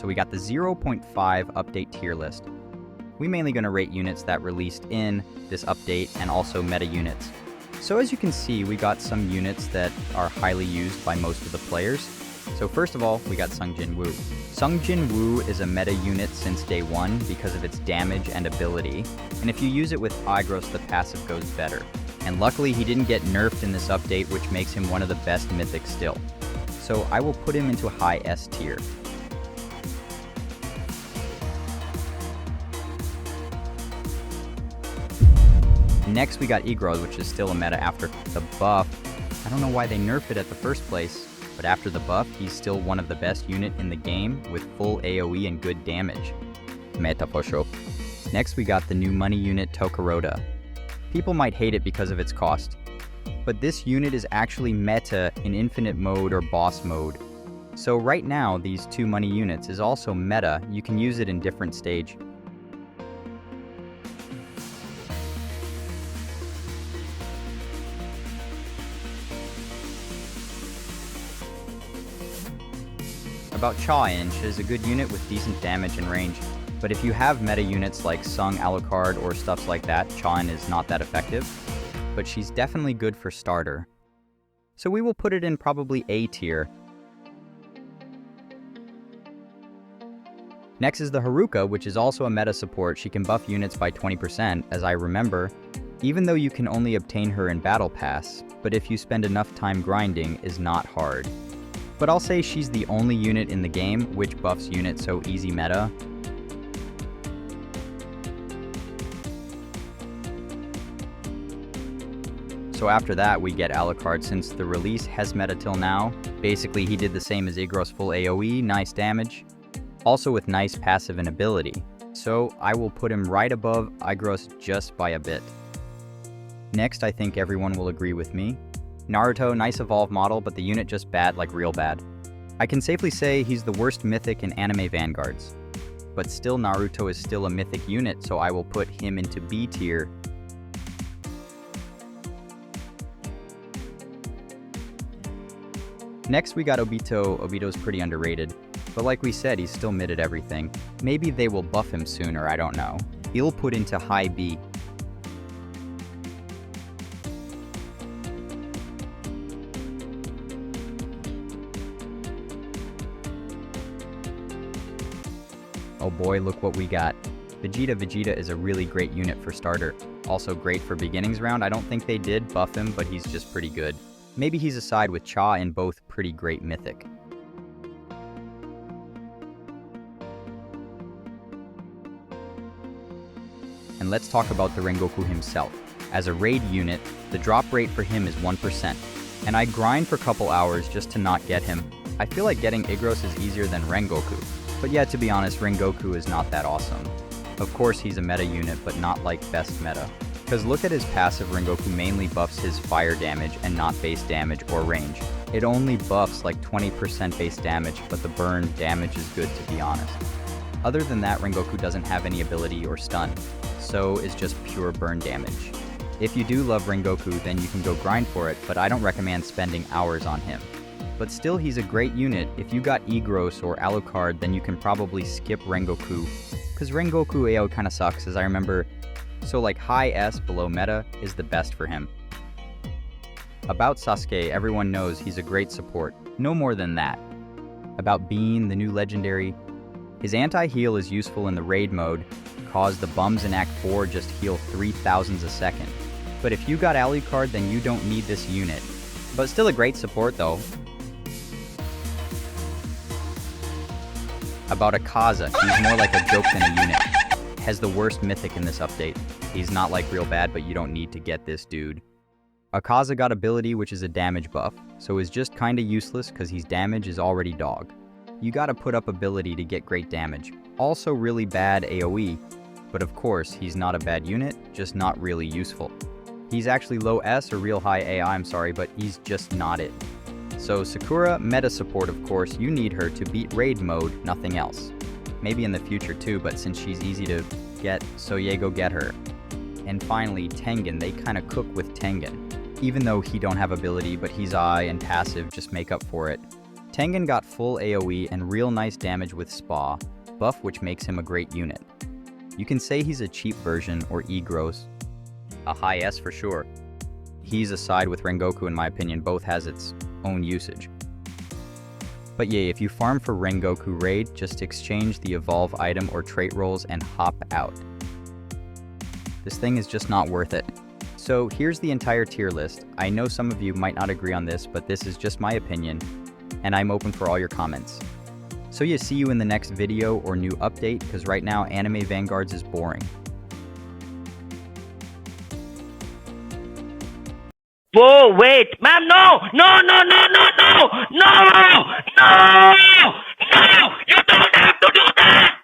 So we got the 0.5 update tier list. We're mainly going to rate units that released in this update and also meta units. So as you can see, we got some units that are highly used by most of the players. So first of all, we got Sung Jin Woo. Sung Jin Woo is a meta unit since day one because of its damage and ability, and if you use it with Igros, the passive goes better. And luckily he didn't get nerfed in this update, which makes him one of the best mythics still. So I will put him into high S tier. Next we got Igros, which is still a meta after the buff. I don't know why they nerfed it at the first place, but after the buff, he's still one of the best unit in the game with full AoE and good damage. Meta for sure. Next we got the new money unit Tokuroda. People might hate it because of its cost, but this unit is actually meta in infinite mode or boss mode. So right now, these two money units is also meta. You can use it in different stage. About Cha-In, is a good unit with decent damage and range, but if you have meta units like Sung Alucard or stuff like that, Cha-In is not that effective, but she's definitely good for starter. So we will put it in probably A tier. Next is the Haruka, which is also a meta support. She can buff units by 20%, as I remember, even though you can only obtain her in Battle Pass, but if you spend enough time grinding, is not hard. But I'll say she's the only unit in the game which buffs units so easy meta. So after that we get Alucard. Since the release has meta till now. Basically he did the same as Igros, full AoE, nice damage, also with nice passive and ability. So I will put him right above Igros just by a bit. Next, I think everyone will agree with me. Naruto, nice evolve model, but the unit just bad, like real bad. I can safely say he's the worst mythic in anime Vanguards. But still, Naruto is still a mythic unit, so I will put him into B tier. Next we got Obito. Obito's pretty underrated, but like we said, he's still mid at everything. Maybe they will buff him sooner, I don't know. He'll put into high B. Oh boy, look what we got. Vegeta. Vegeta is a really great unit for starter. Also great for beginnings round. I don't think they did buff him, but he's just pretty good. Maybe he's a side with Cha in both pretty great mythic. And let's talk about the Rengoku himself. As a raid unit, the drop rate for him is 1%. And I grind for a couple hours just to not get him. I feel like getting Igros is easier than Rengoku. But yeah, to be honest, Rengoku is not that awesome. Of course, he's a meta unit, but not like best meta. Because look at his passive. Rengoku mainly buffs his fire damage and not base damage or range. It only buffs like 20% base damage, but the burn damage is good, to be honest. Other than that, Rengoku doesn't have any ability or stun, so is just pure burn damage. If you do love Rengoku, then you can go grind for it, but I don't recommend spending hours on him. But still, he's a great unit. If you got Igros or Alucard, then you can probably skip Rengoku, because Rengoku AO kinda sucks, as I remember. So like high S below meta is the best for him. About Sasuke, everyone knows he's a great support, no more than that. About Bean, the new legendary, his anti-heal is useful in the raid mode, cause the bums in Act 4 just heal 3,000s a second. But if you got Alucard, then you don't need this unit. But still a great support though. About Akaza, he's more like a joke than a unit. Has the worst mythic in this update. He's not like real bad, but you don't need to get this dude. Akaza got ability, which is a damage buff, so is just kinda useless cause his damage is already dog. You gotta put up ability to get great damage. Also really bad AoE, but of course he's not a bad unit, just not really useful. He's actually low S or real high AI, I'm sorry, but he's just not it. So Sakura, meta support of course, you need her to beat raid mode, nothing else. Maybe in the future too, but since she's easy to get, so yeah, go get her. And finally, Tengen, they kinda cook with Tengen. Even though he don't have ability, but his eye and passive just make up for it. Tengen got full AoE and real nice damage with Spa, buff which makes him a great unit. You can say he's a cheap version or E-Gross. A high S for sure. He's a side with Rengoku in my opinion, both has its own usage. But yeah, if you farm for Rengoku raid, just exchange the evolve item or trait rolls and hop out. This thing is just not worth it. So here's the entire tier list. I know some of you might not agree on this, but this is just my opinion, and I'm open for all your comments. So yeah, see you in the next video or new update, because right now anime Vanguards is boring. Whoa, wait, ma'am, no, no, no, no, no, no, no, no, no, you don't have to do that,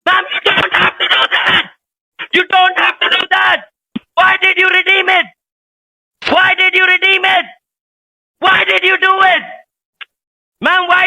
ma'am, you don't have to do that, you don't have to do that. Why did you redeem it? Why did you redeem it? Why did you do it? Ma'am, why